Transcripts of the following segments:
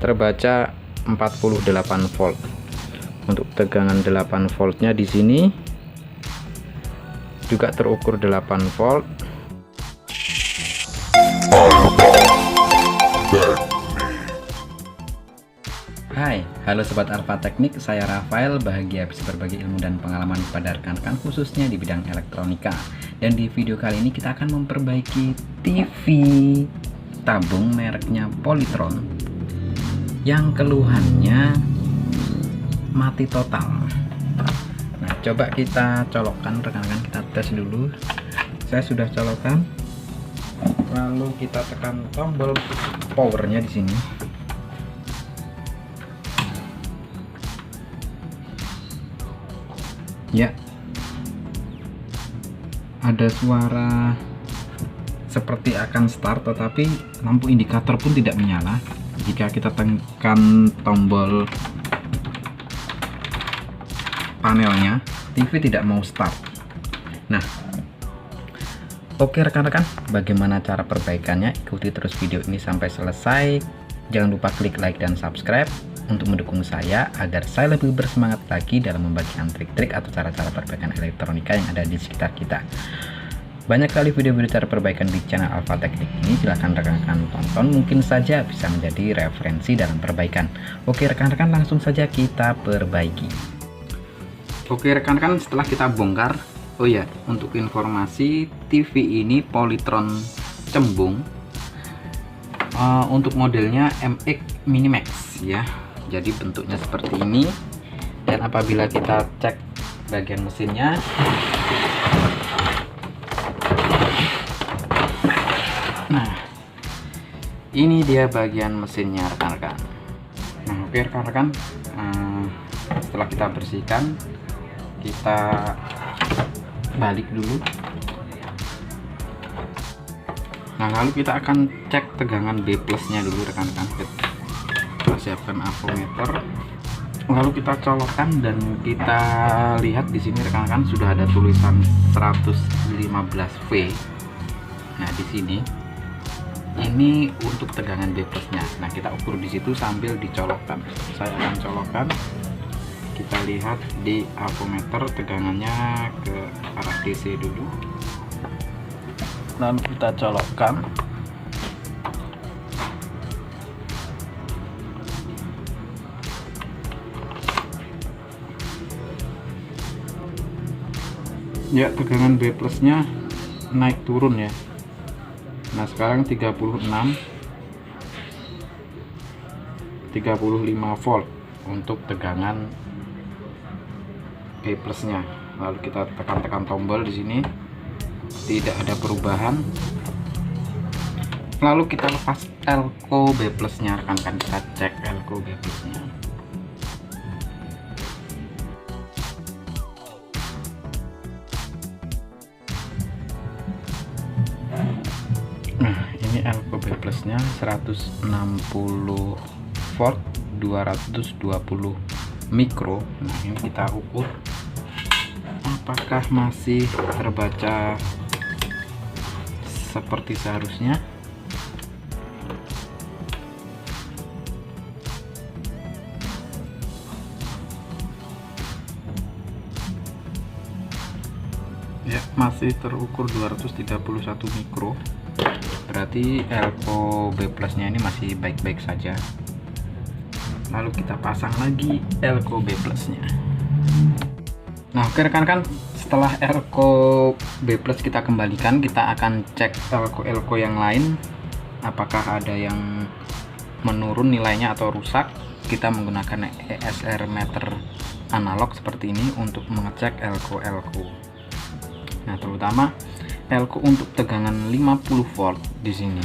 terbaca 48 volt. Untuk tegangan 8 voltnya di sini juga terukur 8 volt. Hai, halo Sobat Alfa Teknik, saya Rafael, bahagia bisa berbagi ilmu dan pengalaman kepada rekan-rekan khususnya di bidang elektronika. Dan di video kali ini kita akan memperbaiki TV tabung mereknya Polytron yang keluhannya mati total. Nah, coba kita colokkan rekan-rekan, kita tes dulu. Saya sudah colokkan. Lalu kita tekan tombol powernya di sini. Ya, ada suara seperti akan start, tetapi lampu indikator pun tidak menyala jika kita tekan tombol panelnya. TV tidak mau start. Nah, oke rekan-rekan, bagaimana cara perbaikannya? Ikuti terus video ini sampai selesai. Jangan lupa klik like dan subscribe untuk mendukung saya agar saya lebih bersemangat lagi dalam membagikan trik-trik atau cara-cara perbaikan elektronika yang ada di sekitar kita. Banyak kali video-video cara perbaikan di channel Alfa Teknik ini, silahkan rekan-rekan tonton, mungkin saja bisa menjadi referensi dalam perbaikan. Oke rekan-rekan, langsung saja kita perbaiki. Oke rekan-rekan, setelah kita bongkar, oh ya, untuk informasi, TV ini Polytron cembung, untuk modelnya MX Minimax ya. Jadi bentuknya seperti ini, dan apabila kita cek bagian mesinnya, nah ini dia bagian mesinnya rekan-rekan. Nah oke rekan-rekan, setelah kita bersihkan, kita balik dulu. Nah lalu kita akan cek tegangan B plusnya dulu rekan-rekan. Kita siapkan avometer, lalu kita colokkan dan kita lihat di sini rekan-rekan sudah ada tulisan 115V. Nah di sini ini untuk tegangan B plusnya. Nah kita ukur di situ sambil dicolokkan. Saya akan colokkan. Kita lihat di avometer tegangannya ke arah DC dulu, lalu kita colokkan. Ya, tegangan B plusnya naik turun ya. Nah sekarang 35 volt untuk tegangan B plusnya. Lalu kita tekan-tekan tombol di sini, tidak ada perubahan. Lalu kita lepas elko B plusnya rekan-rekan, kita cek elko B plusnya. Nah ini elko B plusnya 160 volt 220 mikro. Nah ini kita ukur apakah masih terbaca seperti seharusnya. Ya, masih terukur 231 mikro. Berarti elko B plusnya ini masih baik-baik saja. Lalu kita pasang lagi elko B plusnya. Nah oke rekan-rekan, setelah elko B plus kita kembalikan, kita akan cek elko yang lain apakah ada yang menurun nilainya atau rusak. Kita menggunakan ESR meter analog seperti ini untuk mengecek elko. Nah terutama elko untuk tegangan 50 volt di sini.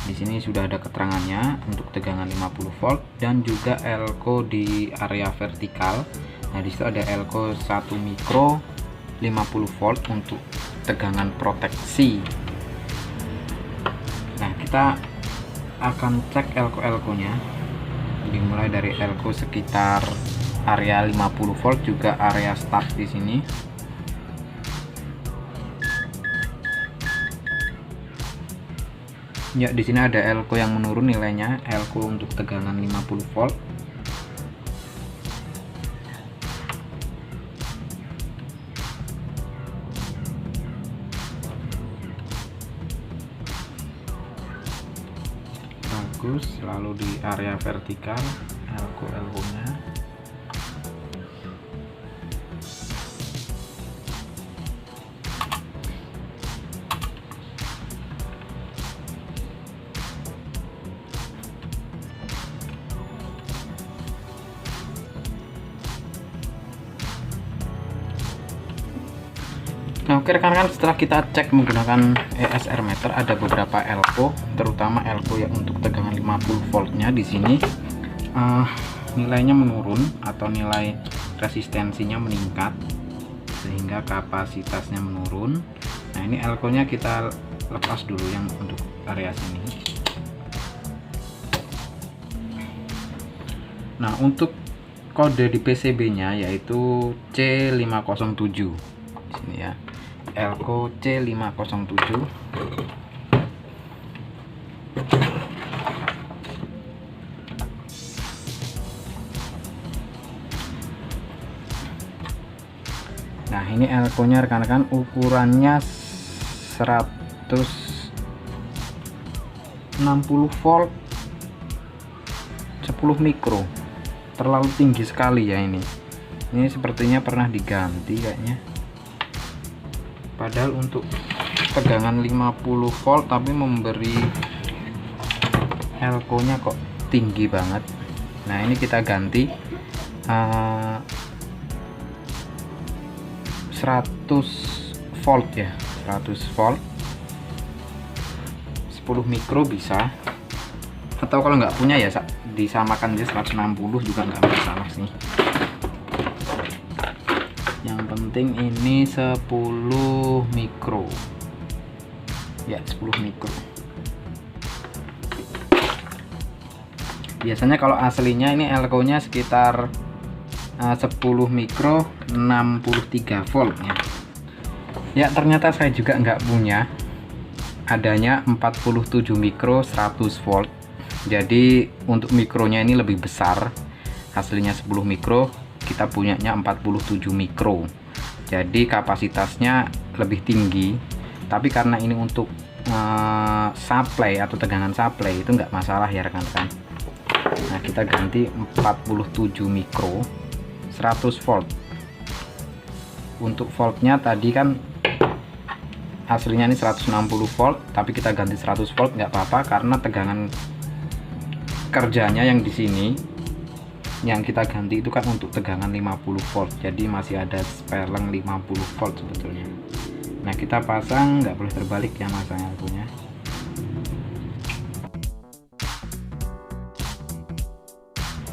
Di sini sudah ada keterangannya untuk tegangan 50 volt dan juga elko di area vertikal. Nah disitu ada elko 1 mikro 50 volt untuk tegangan proteksi. Nah kita akan cek elko-elkonya, dimulai dari elko sekitar area 50 volt, juga area start di sini. Ya, di sini ada elko yang menurun nilainya, elko untuk tegangan 50 volt. Bagus, lalu di area vertikal elko-elkonya. Nah, oke rekan-rekan, setelah kita cek menggunakan ESR meter, ada beberapa elko, terutama elko yang untuk tegangan 50 voltnya di sini nilainya menurun atau nilai resistensinya meningkat sehingga kapasitasnya menurun. Nah, ini elko-nya kita lepas dulu yang untuk area sini. Nah, untuk kode di PCB-nya yaitu C507 di sini ya. Elko C507. Nah, ini elko-nya rekan-rekan, ukurannya 160 volt 10 mikro. Terlalu tinggi sekali ya ini. Ini sepertinya pernah diganti kayaknya. Padahal untuk tegangan 50 volt tapi memberi elko-nya kok tinggi banget. Nah, ini kita ganti 100 volt ya, 100 volt 10 mikro bisa, atau kalau nggak punya ya disamakan aja 160 juga nggak masalah sih. Yang penting ini 10 mikro ya, 10 mikro. Biasanya kalau aslinya ini elko nya sekitar 10 mikro 63 volt ya. Ya, ternyata saya juga nggak punya, adanya 47 mikro 100 volt. Jadi untuk mikronya ini lebih besar, aslinya 10 mikro, kita punyanya 47 mikro, jadi kapasitasnya lebih tinggi. Tapi karena ini untuk supply atau tegangan supply itu nggak masalah ya rekan-rekan. Nah, kita ganti 47 mikro 100 volt. Untuk voltnya tadi kan aslinya ini 160 volt, tapi kita ganti 100 volt nggak apa-apa karena tegangan kerjanya yang di sini yang kita ganti itu kan untuk tegangan 50 volt, jadi masih ada speleng 50 volt sebetulnya. Nah, kita pasang, nggak boleh terbalik ya masangnya punya.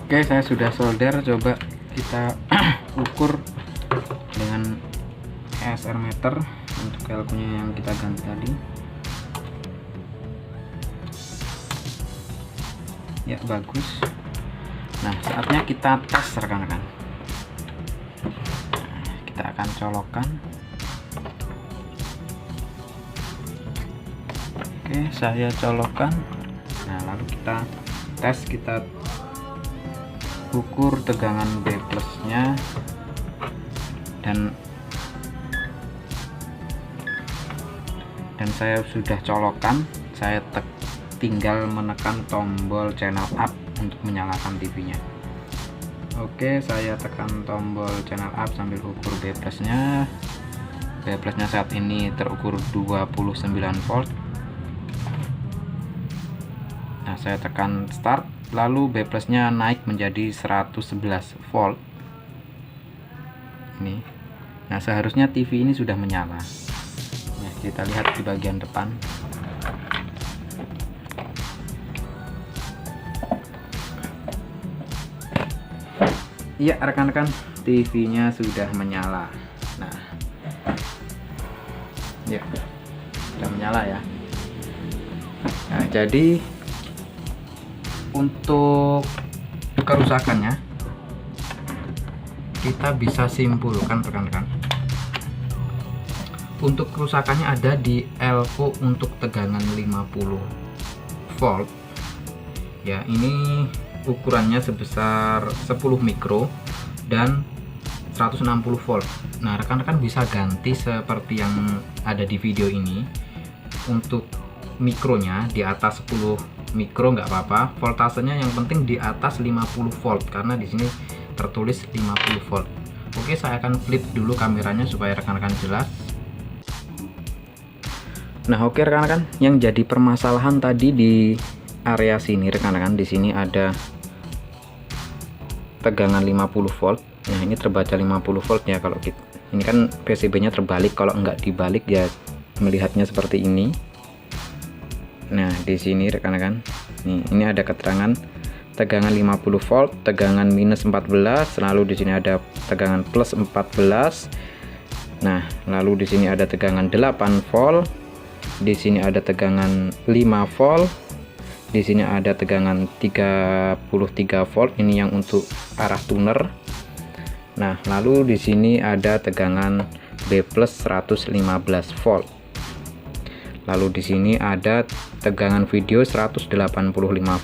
Oke, saya sudah solder, coba kita ukur dengan ESR meter untuk elko-nya yang kita ganti tadi. Ya, bagus. Nah, saatnya kita tes rekan-rekan. Kita akan colokkan. Oke, saya colokkan. Nah, lalu kita tes, kita ukur tegangan B plusnya dan saya sudah colokkan. Saya tinggal menekan tombol channel up untuk menyalakan TV-nya. Oke, saya tekan tombol channel up sambil ukur B plusnya. B plusnya saat ini terukur 29 volt. Nah, saya tekan start, lalu B plusnya naik menjadi 111 volt ini. Nah, seharusnya TV ini sudah menyala. Nah, kita lihat di bagian depan. Iya rekan-rekan, TV-nya sudah menyala. Nah, ya sudah menyala ya. Nah, jadi untuk kerusakannya kita bisa simpulkan rekan-rekan. Untuk kerusakannya ada di elko untuk tegangan 50 volt ya. Ini ukurannya sebesar 10 mikro dan 160 volt. Nah, rekan-rekan bisa ganti seperti yang ada di video ini. Untuk mikronya di atas 10 mikro nggak apa-apa, voltasenya yang penting di atas 50 volt karena di sini tertulis 50 volt. Oke, saya akan flip dulu kameranya supaya rekan-rekan jelas. Nah, oke rekan-rekan, yang jadi permasalahan tadi di area sini rekan-rekan, di sini ada tegangan 50 volt. Nah, ini terbaca 50 volt ya. Kalau kita, ini kan PCB-nya terbalik, kalau nggak dibalik ya melihatnya seperti ini. Nah, di sini rekan-rekan, ini ada keterangan tegangan 50 volt, tegangan minus 14, lalu di sini ada tegangan plus 14. Nah, lalu di sini ada tegangan 8 volt. Di sini ada tegangan 5 volt. Di sini ada tegangan 33 volt. Ini yang untuk arah tuner. Nah, lalu di sini ada tegangan B plus 115 volt. Lalu di sini ada tegangan video 185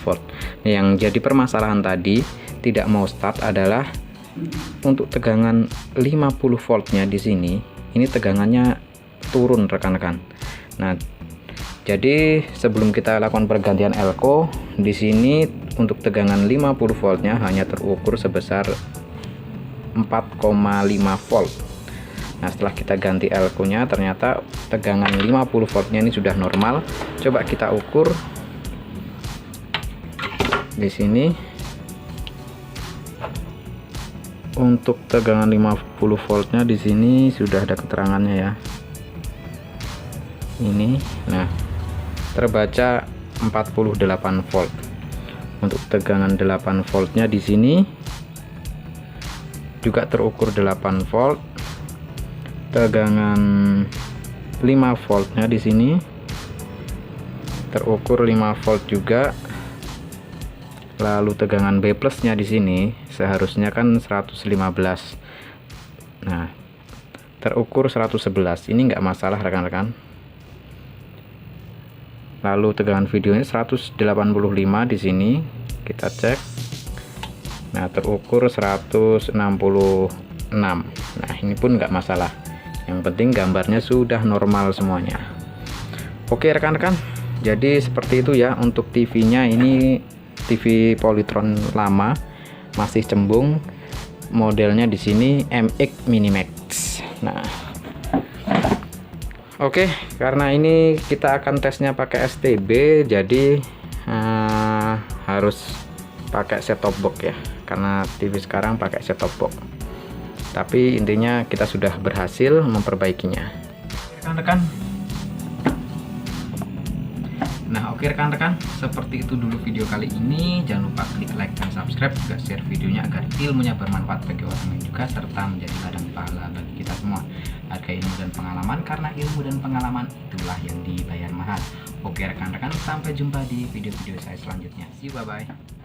volt. Nah, yang jadi permasalahan tadi tidak mau start adalah untuk tegangan 50 voltnya di sini. Ini tegangannya turun rekan-rekan. Nah, jadi sebelum kita lakukan pergantian elko, di sini untuk tegangan 50 voltnya hanya terukur sebesar 4,5 volt. Nah, setelah kita ganti elko-nya ternyata tegangan 50 voltnya ini sudah normal. Coba kita ukur di sini. Untuk tegangan 50 voltnya di sini sudah ada keterangannya ya. Ini, nah, terbaca 48 volt. Untuk tegangan 8 voltnya di sini juga terukur 8 volt. Tegangan 5 voltnya di sini terukur 5 volt juga. Lalu tegangan B plusnya di sini seharusnya kan 115. Nah, terukur 111. Ini enggak masalah rekan-rekan. Lalu tegangan videonya 185 di sini. Kita cek. Nah, terukur 166. Nah, ini pun enggak masalah. Yang penting gambarnya sudah normal semuanya. Oke rekan-rekan, jadi seperti itu ya untuk TV-nya. Ini TV Polytron lama, masih cembung. Modelnya di sini MX Minimax. Nah, oke, karena ini kita akan tesnya pakai STB, jadi harus pakai set top box ya. Karena TV sekarang pakai set top box. Tapi intinya kita sudah berhasil memperbaikinya. Rekan-rekan. Nah, oke rekan-rekan, seperti itu dulu video kali ini. Jangan lupa klik like dan subscribe, juga share videonya agar ilmunya bermanfaat bagi orang lain juga, serta menjadi ladang pahala bagi kita semua. Hargai ilmu dan pengalaman, karena ilmu dan pengalaman itulah yang dibayar mahal. Oke rekan-rekan, sampai jumpa di video-video saya selanjutnya. See you, bye-bye.